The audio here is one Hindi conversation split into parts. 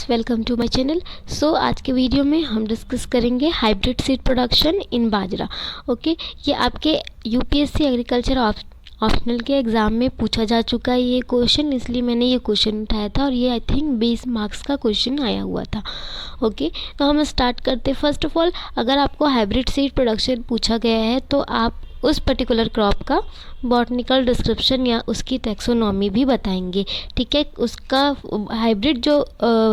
Welcome to my channel. So आज के वीडियो में हम डिस्कस करेंगे hybrid seed production in bajra. Okay, ये आपके यूपीएससी एग्रीकल्चर ऑप्शनल के एग्ज़ाम में पूछा जा चुका है ये क्वेश्चन, इसलिए मैंने ये क्वेश्चन उठाया था और ये आई थिंक 20 मार्क्स का क्वेश्चन आया हुआ था। ओके, तो हम स्टार्ट करते। फर्स्ट ऑफ ऑल, अगर आपको हाइब्रिड सीड प्रोडक्शन पूछा गया है तो आप उस पर्टिकुलर क्रॉप का बॉटनिकल डिस्क्रिप्शन या उसकी टैक्सोनॉमी भी बताएंगे। ठीक है, उसका हाइब्रिड जो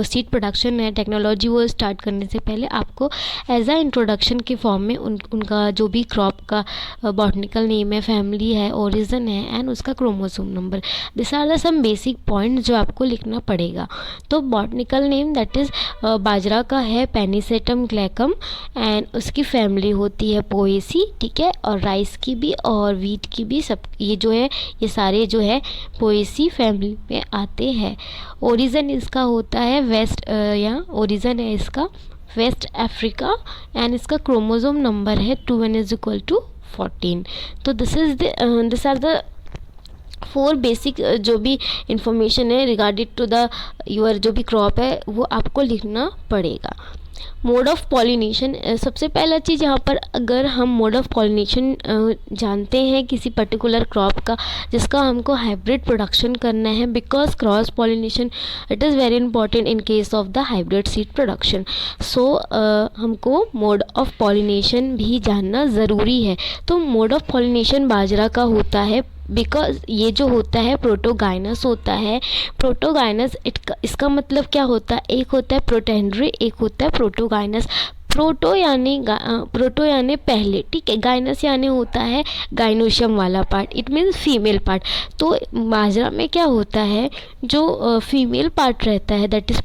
सीड प्रोडक्शन है टेक्नोलॉजी, वो स्टार्ट करने से पहले आपको एज अ इंट्रोडक्शन के फॉर्म में उनका जो भी क्रॉप का बॉटनिकल नेम है, फैमिली है, ओरिजिन है एंड उसका chromosome number, this are the some basic point जो आपको लिखना पड़ेगा। तो बॉटनिकल नेम दैट इज़ बाजरा का है पेनिसेटम ग्लैकम एंड उसकी फैमिली होती है पोएसी। ठीक है, और राइस की भी और वीट की भी, सब ये जो है ये सारे जो है पोएसी फैमिली में आते हैं। ओरिजिन इसका होता है वेस्ट या ओरिजिन है इसका वेस्ट अफ्रीका एंड इसका क्रोमोसोम नंबर है 2n=14। तो दिस आर द 4 बेसिक जो भी इंफॉर्मेशन है रिगार्डेड टू द योर जो भी क्रॉप है वो आपको लिखना पड़ेगा। मोड ऑफ पॉलिनेशन, सबसे पहला चीज़ यहाँ पर, अगर हम मोड ऑफ पॉलिनेशन जानते हैं किसी पर्टिकुलर क्रॉप का जिसका हमको हाइब्रिड प्रोडक्शन करना है, because cross pollination it is very important in case of the hybrid seed production. So हमको मोड ऑफ पॉलिनेशन भी जानना ज़रूरी है। तो मोड ऑफ पॉलिनेशन बाजरा का होता है, बिकॉज ये जो होता है प्रोटोगाइनस होता है। प्रोटोगाइनस इसका मतलब क्या होता है, एक होता है प्रोटेंडरी, एक होता है प्रोटोगाइनस। प्रोटो यानी पहले, ठीक है, गाइनस यानी होता है गाइनोशियम वाला part, it means female part. तो बाजरा में क्या होता है, जो फीमेल पार्ट रहता है दैट इज़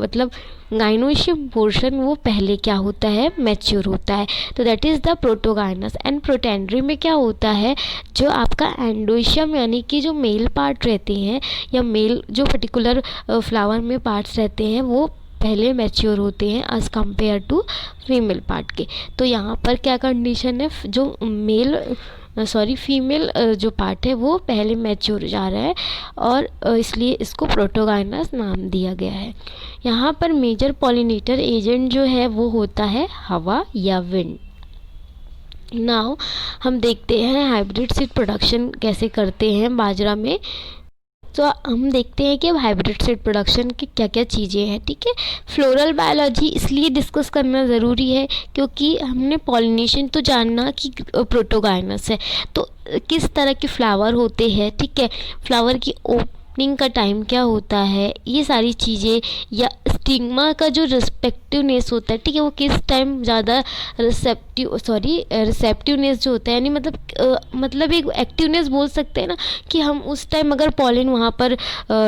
मतलब गाइनोशियम पोर्शन, वो पहले क्या होता है, मैच्योर होता है। तो that is the protogynous. And प्रोटेंडरी में क्या होता है, जो आपका एंडोशियम यानी कि जो मेल पार्ट रहते हैं या मेल जो पर्टिकुलर फ्लावर में पार्ट्स रहते हैं वो पहले मैच्योर होते हैं as compare to female part के। तो यहाँ पर क्या कंडीशन है, जो फीमेल जो पार्ट है वो पहले मैच्योर जा रहा है और इसलिए इसको प्रोटोगाइनस नाम दिया गया है। यहाँ पर मेजर पॉलिनेटर एजेंट जो है वो होता है हवा या विंड। नाउ हम देखते हैं हाइब्रिड सीड प्रोडक्शन कैसे करते हैं बाजरा में। तो हम देखते हैं कि हाइब्रिड सीड प्रोडक्शन की क्या क्या चीज़ें हैं। ठीक है, फ्लोरल बायोलॉजी इसलिए डिस्कस करना ज़रूरी है क्योंकि हमने पॉलिनेशन तो जानना कि प्रोटोगाइनस है तो किस तरह के फ्लावर होते हैं। ठीक है, फ्लावर की ओपनिंग का टाइम क्या होता है, ये सारी चीज़ें, या स्टिग्मा का जो रिस्पेक्टिवनेस होता है, ठीक है, वो किस टाइम ज़्यादा रिसेप्टिवनेस जो होता है, यानी मतलब एक एक्टिवनेस बोल सकते हैं ना कि हम उस टाइम अगर पॉलिन वहाँ पर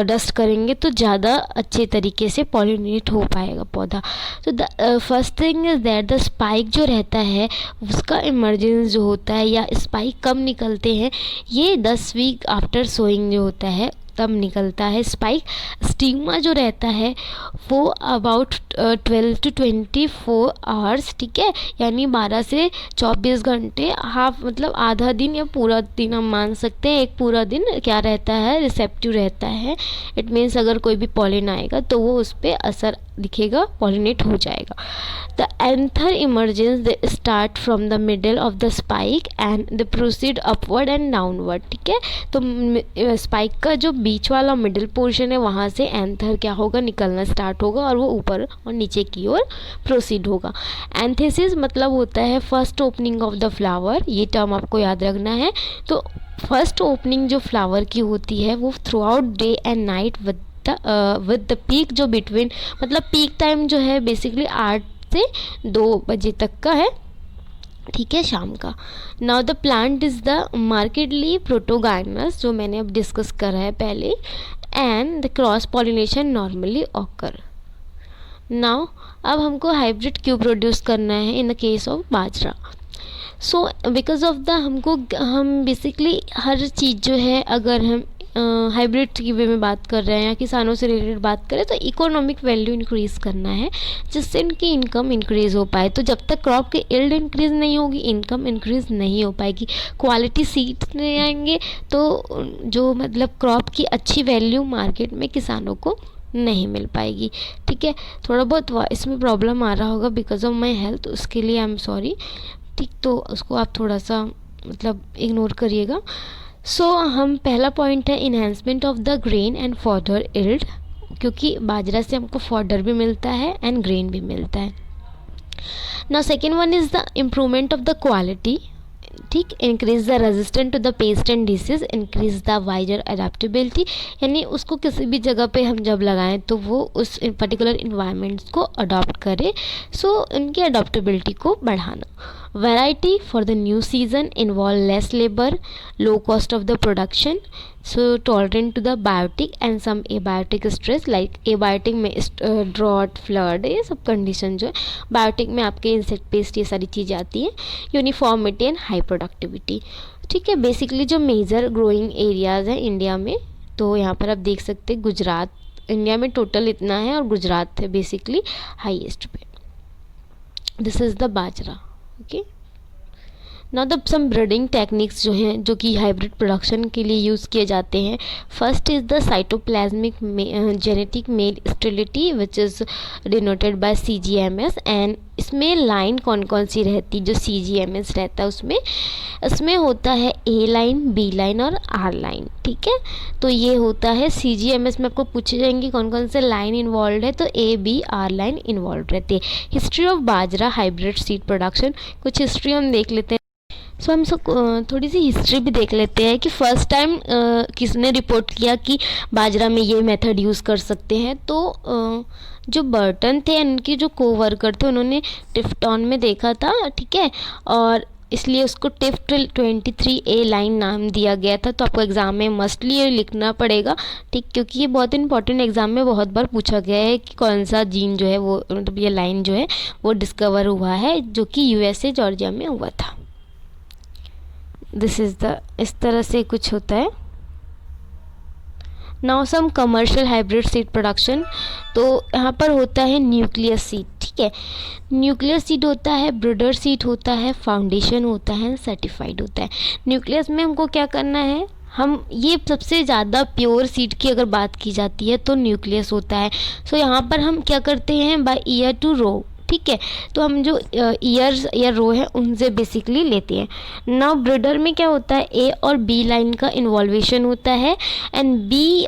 डस्ट करेंगे तो ज़्यादा अच्छे तरीके से पॉलिनेट हो पाएगा पौधा। तो the first thing is that the spike जो रहता है उसका इमर्जेंस जो होता है या स्पाइक कब निकलते हैं, ये 10 वीक आफ्टर सोइंग जो होता है तब निकलता है स्पाइक। स्टिग्मा जो रहता है वो अबाउट 12 to 24 आवर्स, ठीक है, यानी 12 से 24 घंटे, हाफ मतलब आधा दिन या पूरा दिन हम मान सकते हैं। एक पूरा दिन क्या रहता है, रिसेप्टिव रहता है। इट मीन्स अगर कोई भी पॉलिन आएगा तो वो उस पर असर दिखेगा, पॉलिनेट हो जाएगा। The anther emergence they start from the middle of the spike and they proceed upward and downward. ठीक है, तो स्पाइक का जो बीच वाला मिडिल पोर्शन है वहाँ से एंथर क्या होगा, निकलना स्टार्ट होगा और वो ऊपर और नीचे की ओर प्रोसीड होगा। एंथेसिस मतलब होता है first opening of the flower, ये टर्म आपको याद रखना है। तो फर्स्ट ओपनिंग जो फ्लावर की होती है वो through out day and night with the peak जो बिटवीन, मतलब पीक टाइम जो है बेसिकली 8 से 2 बजे तक का है। ठीक है, शाम का। Now the plant is the markedly protogynous, जो मैंने अब डिस्कस करा है पहले, and the cross pollination normally occur. Now अब हमको हाइब्रिड क्यों प्रोड्यूस करना है in the case of bajra. So because of the हम बेसिकली हर चीज़ जो है, अगर हम हाइब्रिड की वे में बात कर रहे हैं या किसानों से रिलेटेड बात करें तो इकोनॉमिक वैल्यू इंक्रीज़ करना है जिससे इनकी इनकम इंक्रीज़ हो पाए। तो जब तक क्रॉप की यील्ड इंक्रीज़ नहीं होगी इनकम इंक्रीज़ नहीं हो पाएगी, क्वालिटी सीड्स नहीं आएंगे तो जो मतलब क्रॉप की अच्छी वैल्यू मार्केट में किसानों को नहीं मिल पाएगी। ठीक है, थोड़ा बहुत इसमें प्रॉब्लम आ रहा होगा बिकॉज ऑफ माई हेल्थ, उसके लिए आई एम सॉरी। ठीक, तो उसको आप थोड़ा सा मतलब इग्नोर करिएगा। सो हम पहला पॉइंट है enhancement of the grain and fodder yield, क्योंकि बाजरा से हमको फॉडर भी मिलता है एंड ग्रेन भी मिलता है। Now second one is the improvement of the quality. ठीक, increase the resistant to the pest and disease, increase the wider adaptability, यानी उसको किसी भी जगह पे हम जब लगाएं तो वो उस पर्टिकुलर इन्वायरमेंट्स को अडॉप्ट करे, सो इनकी अडॉप्टेबिलिटी को बढ़ाना। Variety for the new season, involve less labour, low cost of the production, so tolerant to the biotic and some abiotic stress, like abiotic में ड्रॉट, फ्लड, ये सब कंडीशन जो है, बायोटिक में आपके इंसेक्ट पेस्ट, ये सारी चीज़ें आती हैं। Uniformity and high productivity. ठीक है, बेसिकली जो मेजर ग्रोइंग एरियाज़ हैं इंडिया में, तो यहाँ पर आप देख सकते हैं गुजरात, इंडिया में टोटल इतना है और गुजरात है बेसिकली हाईएस्ट पे। This is the bajra. Okay, now the some breeding techniques जो हैं जो कि हाइब्रिड प्रोडक्शन के लिए यूज़ किए जाते हैं। First is the cytoplasmic genetic male sterility which is denoted by CGMS, and इसमें लाइन कौन कौन सी रहती, जो CGMS रहता है उसमें होता है A लाइन, B लाइन और R लाइन। ठीक है, तो ये होता है CGMS में आपको पूछे जाएंगे कौन कौन से लाइन इन्वॉल्व है, तो A, B, R line involve रहती है। History of bajra hybrid seed production, कुछ हिस्ट्री हम देख लेते हैं। सो हम सब थोड़ी सी हिस्ट्री भी देख लेते हैं कि फर्स्ट टाइम किसने रिपोर्ट किया कि बाजरा में ये मेथड यूज़ कर सकते हैं। तो जो बर्टन थे, इनके जो कोवर्कर थे, उन्होंने टिफ्टॉन में देखा था। ठीक है, और इसलिए उसको टिफ्ट 23A लाइन नाम दिया गया था। तो आपको एग्ज़ाम में मस्टली ये लिखना पड़ेगा। ठीक, क्योंकि ये बहुत इंपॉर्टेंट एग्ज़ाम में बहुत बार पूछा गया है कि कौन सा जीन जो है वो मतलब ये लाइन जो है वो डिस्कवर हुआ है, जो कि USA जॉर्जिया में हुआ था। दिस इज़ द, इस तरह से कुछ होता है। Now some commercial hybrid seed production, तो यहाँ पर होता है न्यूक्लियस सीड। ठीक है, न्यूक्लियस सीड होता है, ब्रीडर सीड होता है, फाउंडेशन होता है, सर्टिफाइड होता है। न्यूक्लियस में हमको क्या करना है, हम ये सबसे ज़्यादा प्योर सीड की अगर बात की जाती है तो न्यूक्लियस होता है। सो यहाँ पर हम क्या करते हैं, बाय ईयर टू रो। ठीक है, तो हम जो ईयर्स या रो है उनसे बेसिकली लेते हैं। नाउ ब्रीडर में क्या होता है, A और B लाइन का इन्वॉल्वेशन होता है, एंड B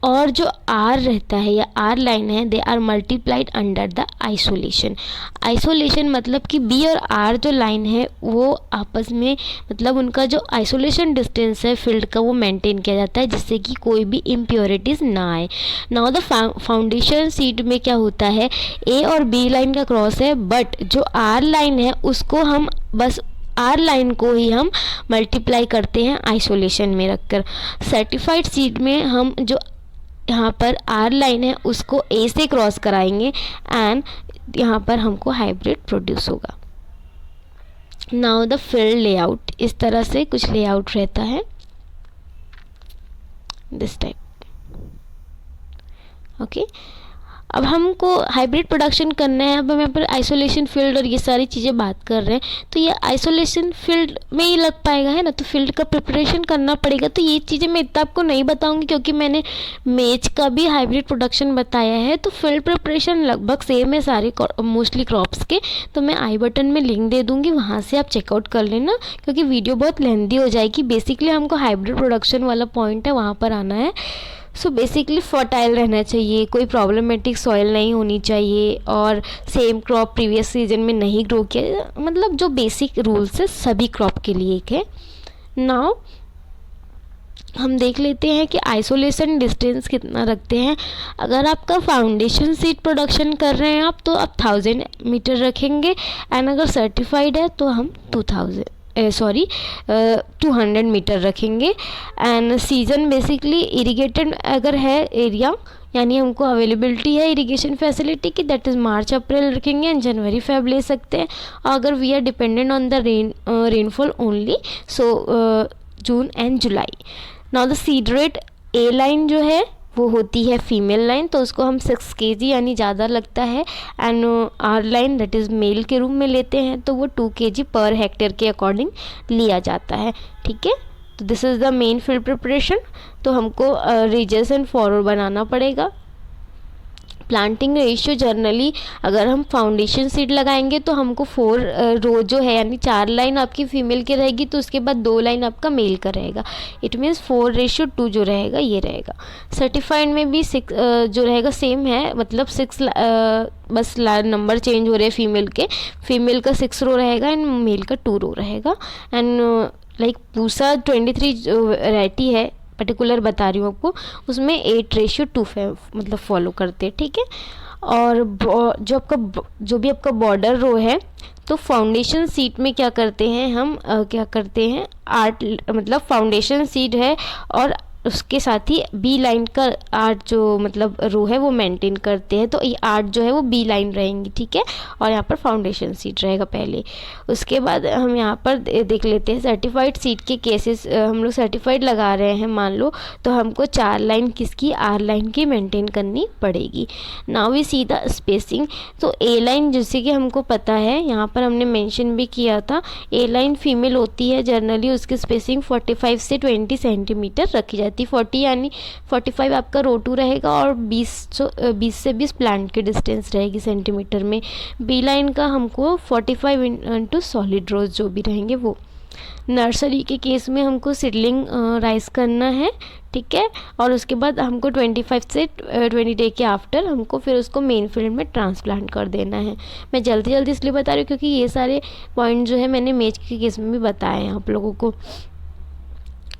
और जो R रहता है या R लाइन है, they are multiplied under the isolation. Isolation मतलब कि B और R जो लाइन है वो आपस में मतलब उनका जो आइसोलेशन डिस्टेंस है फील्ड का वो मेंटेन किया जाता है, जिससे कि कोई भी इम्प्योरिटीज़ ना आए। नाउ द फाउंडेशन सीड में क्या होता है, A और B लाइन का क्रॉस है, बट जो R लाइन है उसको हम बस R लाइन को ही हम मल्टीप्लाई करते हैं आइसोलेशन में रखकर। सर्टिफाइड सीड में हम जो यहाँ पर R लाइन है उसको A से क्रॉस कराएंगे एंड यहाँ पर हमको हाइब्रिड प्रोड्यूस होगा। नाउ द फील्ड लेआउट, इस तरह से कुछ लेआउट रहता है, दिस टाइप। ओके, अब हमको हाइब्रिड प्रोडक्शन करना है। अब हम यहाँ पर आइसोलेशन फील्ड और ये सारी चीज़ें बात कर रहे हैं, तो ये आइसोलेशन फील्ड में ही लग पाएगा, है ना, तो फील्ड का प्रिपरेशन करना पड़ेगा। तो ये चीज़ें मैं इतना आपको नहीं बताऊंगी क्योंकि मैंने मेज का भी हाइब्रिड प्रोडक्शन बताया है। तो फील्ड प्रिपरेशन लगभग सेम है सारे मोस्टली क्रॉप्स के, तो मैं आई बटन में लिंक दे दूँगी, वहाँ से आप चेकआउट कर लेना, क्योंकि वीडियो बहुत लेंदी हो जाएगी। बेसिकली हमको हाइब्रिड प्रोडक्शन वाला पॉइंट है वहाँ पर आना है। सो बेसिकली फर्टाइल रहना चाहिए, कोई प्रॉब्लमेटिक सॉइल नहीं होनी चाहिए, और सेम क्रॉप प्रीवियस सीजन में नहीं ग्रो किया, मतलब जो बेसिक रूल्स है सभी क्रॉप के लिए एक है। नाउ हम देख लेते हैं कि आइसोलेशन डिस्टेंस कितना रखते हैं। अगर आपका फाउंडेशन सीड प्रोडक्शन कर रहे हैं आप, तो आप 1000 मीटर रखेंगे, एंड अगर सर्टिफाइड है तो हम 200 मीटर रखेंगे। एंड सीजन बेसिकली इरिगेटेड अगर है एरिया, यानी हमको अवेलेबिलिटी है इरिगेशन फैसिलिटी की, दैट इज़ मार्च अप्रैल रखेंगे, एंड जनवरी फेब ले सकते हैं। अगर we are dependent on the rainfall only, so June and July. Now the seed rate A line जो है वो होती है फीमेल लाइन, तो उसको हम 6 kg यानी ज़्यादा लगता है, and R line that is male के रूप में लेते हैं तो वो 2 kg पर हेक्टेयर के अकॉर्डिंग लिया जाता है। ठीक है, तो this is the main field preparation. तो हमको रीजेस एंड फॉरवर्ड बनाना पड़ेगा। प्लांटिंग रेशियो जनरली अगर हम फाउंडेशन सीड लगाएंगे तो हमको 4 रो जो है यानी 4 लाइन आपकी फीमेल की रहेगी, तो उसके बाद 2 लाइन आपका मेल का रहेगा। इट मीन्स 4:2 जो रहेगा ये रहेगा। सर्टिफाइड में भी 6 जो रहेगा सेम है, मतलब 6 बस नंबर चेंज हो रहे हैं फीमेल के। फीमेल का 6 रो रहेगा एंड मेल का 2 रो रहेगा। एंड लाइक पूसा 23 जो वैरायटी है पर्टिकुलर बता रही हूँ आपको, उसमें 8:2 मतलब फॉलो करते हैं। ठीक है, और जो भी आपका बॉर्डर रो है, तो फाउंडेशन सीट में क्या करते हैं हम, क्या करते हैं 8 मतलब फाउंडेशन सीट है और उसके साथ ही बी लाइन का 8 जो मतलब रो है वो मेंटेन करते हैं, तो ये 8 जो है वो बी लाइन रहेंगी। ठीक है, और यहाँ पर फाउंडेशन सीट रहेगा पहले। उसके बाद हम यहाँ पर देख लेते हैं सर्टिफाइड सीट के केसेस। हम लोग सर्टिफाइड लगा रहे हैं मान लो, तो हमको 4 लाइन किसकी, आर लाइन की मेंटेन करनी पड़ेगी। Now we see the spacing. तो ए लाइन जैसे कि हमको पता है, यहाँ पर हमने मेंशन भी किया था, ए लाइन फीमेल होती है जनरली, उसकी स्पेसिंग 45 से 20 सेंटीमीटर रखी जाती है। 40 यानी 45 आपका रो 2 रहेगा और 20 से 20 प्लांट की डिस्टेंस रहेगी सेंटीमीटर में। बी लाइन का हमको 45 इंटू सॉलिड रोज जो भी रहेंगे वो। नर्सरी के केस में हमको सीडलिंग राइज करना है। ठीक है, और उसके बाद हमको 25 से 20 डे के आफ्टर हमको फिर उसको मेन फील्ड में ट्रांसप्लांट कर देना है। मैं जल्दी जल्दी इसलिए बता रही हूँ क्योंकि ये सारे पॉइंट जो है मैंने मेज के केस में भी बताए हैं आप लोगों को।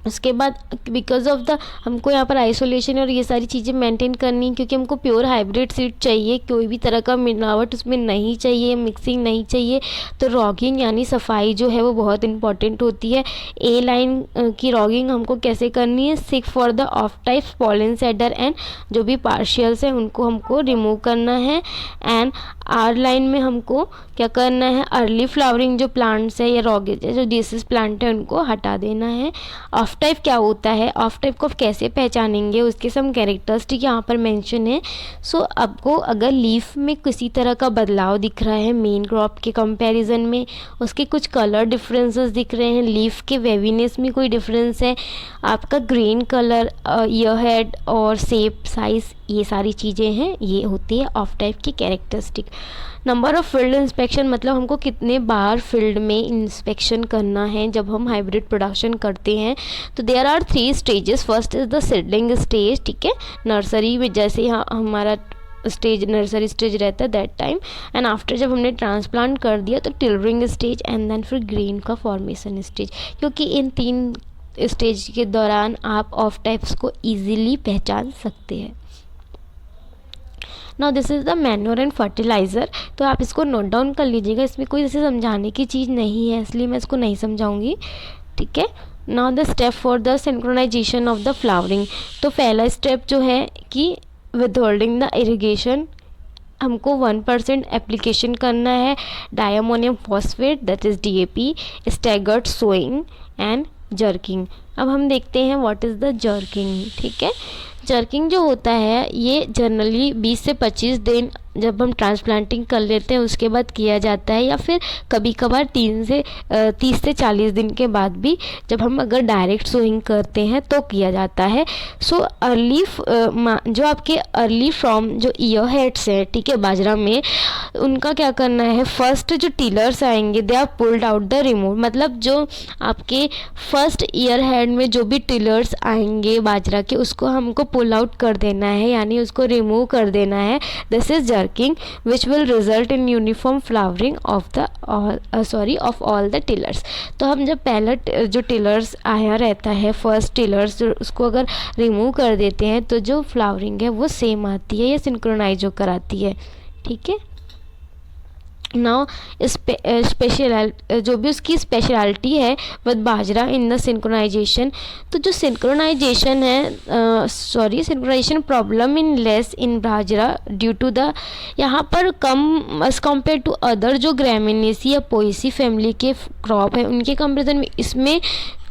उसके बाद बिकॉज ऑफ द हमको यहाँ पर आइसोलेशन और ये सारी चीज़ें मेंटेन करनी, क्योंकि हमको प्योर हाइब्रिड सीड चाहिए, कोई भी तरह का मिलावट उसमें नहीं चाहिए, मिक्सिंग नहीं चाहिए। तो रॉगिंग यानी सफाई जो है वो बहुत इंपॉर्टेंट होती है। ए लाइन की रॉगिंग हमको कैसे करनी है, sick for the of type pollen shader and जो भी पार्शियल्स हैं उनको हमको रिमूव करना है। एंड आर लाइन में हमको क्या करना है, अर्ली फ्लावरिंग जो प्लांट्स है या रॉगेज है जो डिसीज प्लांट है उनको हटा देना है। ऑफ टाइप क्या होता है, ऑफ टाइप को कैसे पहचानेंगे, उसके सम कैरेक्टरिस्टिक यहाँ पर मेंशन है। सो आपको अगर लीफ में किसी तरह का बदलाव दिख रहा है मेन क्रॉप के कंपैरिजन में, उसके कुछ कलर डिफरेंसेस दिख रहे हैं, लीफ के वेवीनेस में कोई डिफरेंस है, आपका ग्रीन कलर, ईयर हेड और शेप साइज, ये सारी चीज़ें हैं, ये होती है ऑफ टाइप की characteristic. Number of field inspection मतलब हमको कितने बार फील्ड में इंस्पेक्शन करना है जब हम हाइब्रिड प्रोडक्शन करते हैं। तो there are 3 stages. First is the seedling stage. ठीक है, नर्सरी में जैसे हमारा स्टेज नर्सरी स्टेज रहता है दैट टाइम, एंड आफ्टर जब हमने ट्रांसप्लांट कर दिया तो टिलरिंग स्टेज एंड देन फिर ग्रेन का फॉर्मेशन स्टेज, क्योंकि इन 3 स्टेज के दौरान आप ऑफ टाइप्स को ईजिली पहचान सकते हैं। Now this is the manure and fertiliser. तो आप इसको नोट डाउन कर लीजिएगा, इसमें कोई जैसे समझाने की चीज़ नहीं है इसलिए मैं इसको नहीं समझाऊंगी। ठीक है, now the step for the synchronization of the flowering. तो पहला स्टेप जो है कि विदहोल्डिंग द इरिगेशन, हमको 1% एप्लीकेशन करना है diammonium phosphate that is DAP, staggered sowing and jerking. अब हम देखते हैं व्हाट इज़ द जर्किंग। ठीक है, जर्किंग जो होता है ये जनरली 20 से 25 दिन जब हम ट्रांसप्लांटिंग कर लेते हैं उसके बाद किया जाता है, या फिर कभी कभार 30 से 40 दिन के बाद भी जब हम अगर डायरेक्ट सोइंग करते हैं तो किया जाता है। सो अर्ली जो आपके अर्ली फ्रॉम जो ईयर हेड्स हैं, ठीक है, बाजरा में, उनका क्या करना है, फर्स्ट जो टिलर्स आएंगे they are pulled out the remove, मतलब जो आपके फर्स्ट ईयर हेड में जो भी टिलर्स आएंगे बाजरा के उसको हमको पुल आउट कर देना है, यानी उसको रिमूव कर देना है। This is jerking which will result in uniform flowering of all the tillers. तो हम जब पहला जो टिलर्स आया रहता है फर्स्ट टिलर्स, उसको अगर रिमूव कर देते हैं तो जो फ्लावरिंग है वो सेम आती है या सिंक्रोनाइज होकर आती है। ठीक है, नाउ स्पेशल जो भी उसकी स्पेशलिटी है with bajra in the synchronization, तो जो सिंक्रोनाइजेशन है synchronization problem in less in bajra due to the यहाँ पर कम एज कम्पेयर टू अदर जो ग्रामिनेसी या पोएसी फैमिली के क्रॉप है उनके कंपेरिजन में इसमें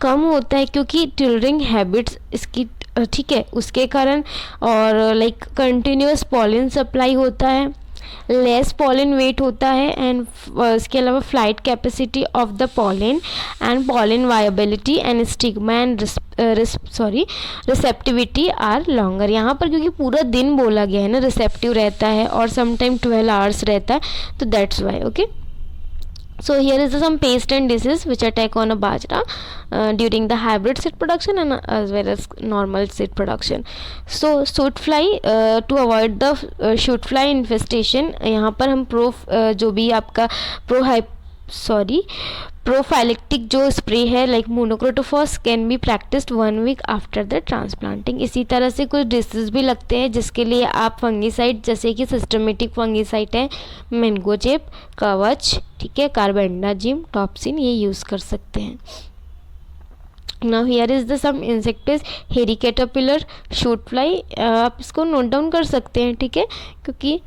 कम होता है, क्योंकि टिलरिंग हैबिट्स इसकी ठीक है उसके कारण, और लाइक कंटिन्यूस पॉलिन सप्लाई होता है, लेस पॉलिन वेट होता है, एंड इसके अलावा flight capacity of the pollen and pollen viability and stigma and receptivity are longer. यहाँ पर क्योंकि पूरा दिन बोला गया है ना, रिसेप्टिव रहता है और समटाइम 12 आवर्स रहता है, तो that's why. Okay, so here is some pest and disease which attack on a bajra during the hybrid seed production and as well as normal seed production. So shoot fly, to avoid the shoot fly infestation, यहाँ पर हम जो भी आपका प्रोफाइलेक्टिक जो स्प्रे है like monocrotophos can be practised 1 week after the transplanting. इसी तरह से कुछ डिसीज भी लगते हैं जिसके लिए आप फंगीसाइड जैसे कि सिस्टमेटिक फंगीसाइड है, मैंगोजेब, कवच, ठीक है, कार्बेंडाजिम, टॉप्सिन, ये यूज़ कर सकते हैं। Now here is the some insects, hairy caterpillar, shoot fly, आप इसको नोट डाउन कर सकते हैं, ठीक है, क्योंकि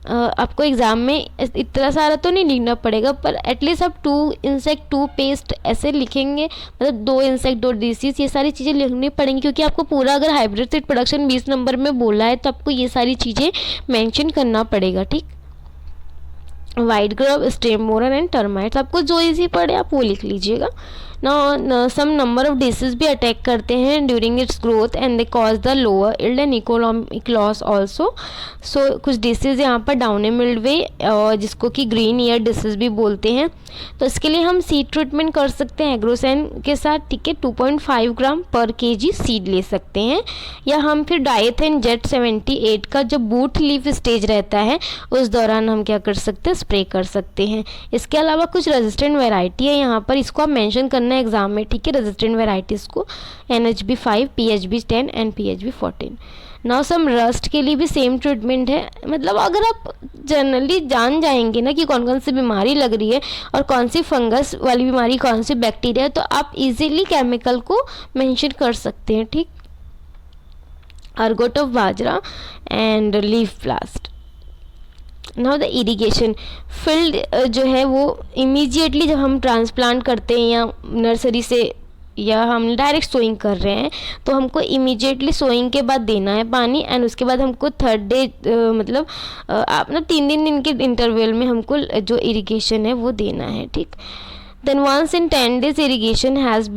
आपको एग्ज़ाम में इतना सारा तो नहीं लिखना पड़ेगा, पर एटलीस्ट आप 2 इंसेक्ट 2 पेस्ट ऐसे लिखेंगे, मतलब 2 इंसेक्ट 2 डिसीज, ये सारी चीज़ें लिखनी पड़ेंगी, क्योंकि आपको पूरा अगर हाइब्रिड सीड प्रोडक्शन 20 नंबर में बोला है तो आपको ये सारी चीज़ें मेंशन करना पड़ेगा, ठीक। White grub, stem borer and termites, आपको जो इजी पड़े आप वो लिख लीजिएगा। Now some number of disease भी अटैक करते हैं during its growth and they cause the lower yield and economic loss also. So कुछ डिसीज यहाँ पर डाउनी मिल्डवे और जिसको कि ग्रीन ईयर डिसीज भी बोलते हैं, तो इसके लिए हम सीड ट्रीटमेंट कर सकते हैं एग्रोसैन के साथ, ठीक है, 2.5 ग्राम पर केजी सीड ले सकते हैं, या हम फिर डाइथेन जेट 78 का जब बूट लीफ स्टेज रहता है उस दौरान हम क्या कर सकते हैं, स्प्रे कर सकते हैं। इसके अलावा कुछ रेजिस्टेंट वेराइटी है यहाँ पर, इसको आप मेंशन करना है एग्जाम में, ठीक है, रेजिस्टेंट वेराइटीज़ को NHB5, PHB10 and PHB14। Now some rust के लिए भी सेम ट्रीटमेंट है, मतलब अगर आप जनरली जान जाएंगे ना कि कौन कौन सी बीमारी लग रही है और कौन सी फंगस वाली बीमारी, कौन सी बैक्टीरिया, तो आप इजीली केमिकल को मेंशन कर सकते हैं, ठीक। Ergot of bajra and leaf blast. Now the irrigation field जो है वो इमीडिएटली जब हम ट्रांसप्लांट करते हैं या नर्सरी से या हम डायरेक्ट सोइंग कर रहे हैं तो हमको इमीडिएटली सोइंग के बाद देना है पानी, एंड उसके बाद हमको 3rd डे मतलब आप ना 3 दिन के इंटरवल में हमको जो इरिगेशन है वो देना है, ठीक। Then once in 10 days irrigation has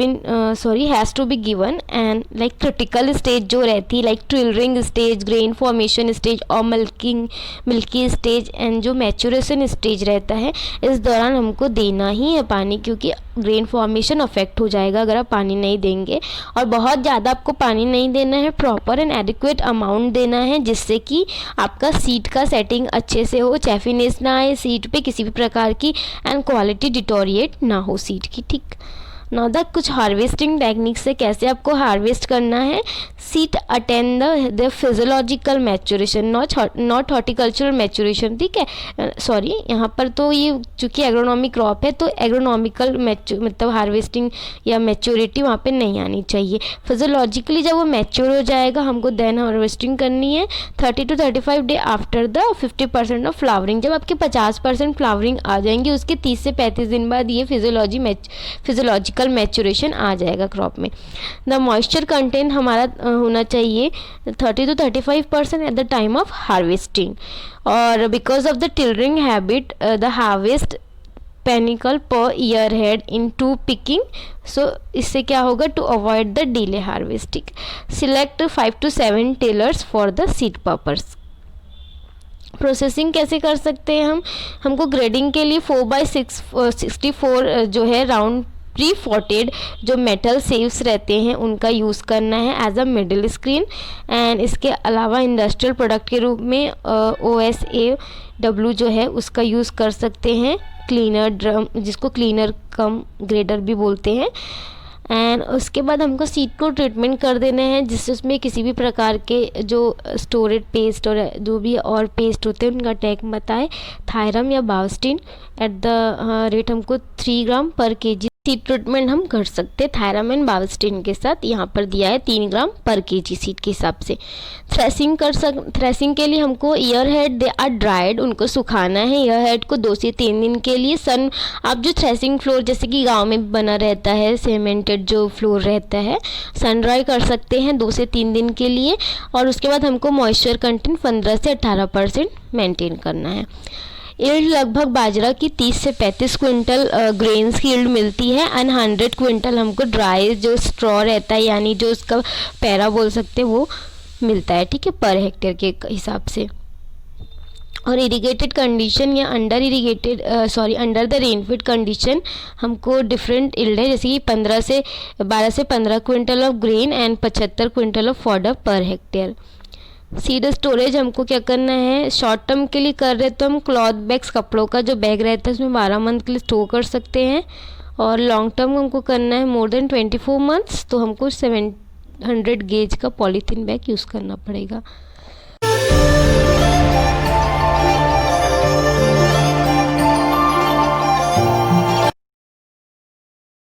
to be given, and like critical stage जो रहती है like trailing stage, grain formation stage और milky stage and जो maturation stage रहता है, इस दौरान हमको देना ही है पानी, क्योंकि ग्रेन फॉर्मेशन अफेक्ट हो जाएगा अगर आप पानी नहीं देंगे, और बहुत ज़्यादा आपको पानी नहीं देना है, प्रॉपर एंड एडिक्वेट अमाउंट देना है, जिससे कि आपका सीड का सेटिंग अच्छे से हो, चैफिनेस ना आए सीड पे किसी भी प्रकार की, एंड क्वालिटी डिटोरिएट ना हो सीड की, ठीक। नाउ द कुछ हार्वेस्टिंग टेक्निक से कैसे आपको हार्वेस्ट करना है। Seed attend the physiological maturation, not horticultural maturation, ठीक है, सॉरी यहाँ पर तो ये चूँकि एग्रोनॉमिक क्रॉप है तो एग्रोनॉमिकल मतलब हार्वेस्टिंग या मैच्योरिटी वहाँ पे नहीं आनी चाहिए। फिजियोलॉजिकली जब वो मैच्योर हो जाएगा हमको देन हार्वेस्टिंग करनी है 30 to 35 day after the 50% of flowering. जब आपके 50% फ्लावरिंग आ जाएंगी उसके 30 से 35 दिन बाद ये फिजियोलॉजिकल मैच्योरेशन आ जाएगा क्रॉप में। द मॉइस्चर कंटेंट हमारा होना चाहिए 30 to 35% at the time of harvesting, और because of the tillering habit the harvest panicle per ear head in 2 picking. So इससे क्या होगा, to avoid the delay harvesting select 5 to 7 tillers for the seed purpose. Processing कैसे कर सकते हैं हमको ग्रेडिंग के लिए 4x64 जो है राउंड प्री फोटेड जो मेटल सेव्स रहते हैं उनका यूज़ करना है as a middle screen, and इसके अलावा इंडस्ट्रियल प्रोडक्ट के रूप में OSAW जो है उसका यूज़ कर सकते हैं। क्लीनर ड्रम जिसको क्लीनर कम ग्रेडर भी बोलते हैं। एंड उसके बाद हमको सीड को ट्रीटमेंट कर देना है, जिससे उसमें किसी भी प्रकार के जो स्टोरेज पेस्ट और जो भी और पेस्ट होते हैं उनका अटैक मत आए। थायरम या बावस्टिन एट द रेट हमको 3 ग्राम पर केजी सीड ट्रीटमेंट हम कर सकते हैं थायरम एंड बावस्टिन के साथ। यहाँ पर दिया है 3 ग्राम पर केजी सीड के हिसाब से। थ्रेसिंग के लिए हमको ear head they are dried, उनको सुखाना है ईयर हेड को 2 से 3 दिन के लिए। आप जो थ्रेसिंग फ्लोर जैसे कि गांव में बना रहता है सीमेंटेड जो फ्लोर रहता है, सन ड्राई कर सकते हैं 2 से 3 दिन के लिए। और उसके बाद हमको मॉइस्चर कंटेंट 15 से 18% मेंटेन करना है। यील्ड लगभग बाजरा की 30 से 35 क्विंटल ग्रेन्स की यील्ड मिलती है एंड 100 क्विंटल हमको ड्राई जो स्ट्रॉ रहता है, यानी जो उसका पैरा बोल सकते हैं, वो मिलता है, ठीक है, पर हेक्टेयर के हिसाब से। और इरिगेटेड कंडीशन या अंडर द रेनफीड कंडीशन हमको डिफरेंट यील्ड है, जैसे कि 12 से 15 quintal of grain and 75 quintal of fodder per hectare. Seed storage हमको क्या करना है, शॉर्ट टर्म के लिए कर रहे तो हम क्लॉथ बैग्स, कपड़ों का जो बैग रहता है उसमें 12 मंथ के लिए स्टोर कर सकते हैं। और लॉन्ग टर्म हमको करना है मोर देन 24 मंथ्स, तो हमको 700 गेज का पॉलीथीन बैग यूज़ करना पड़ेगा।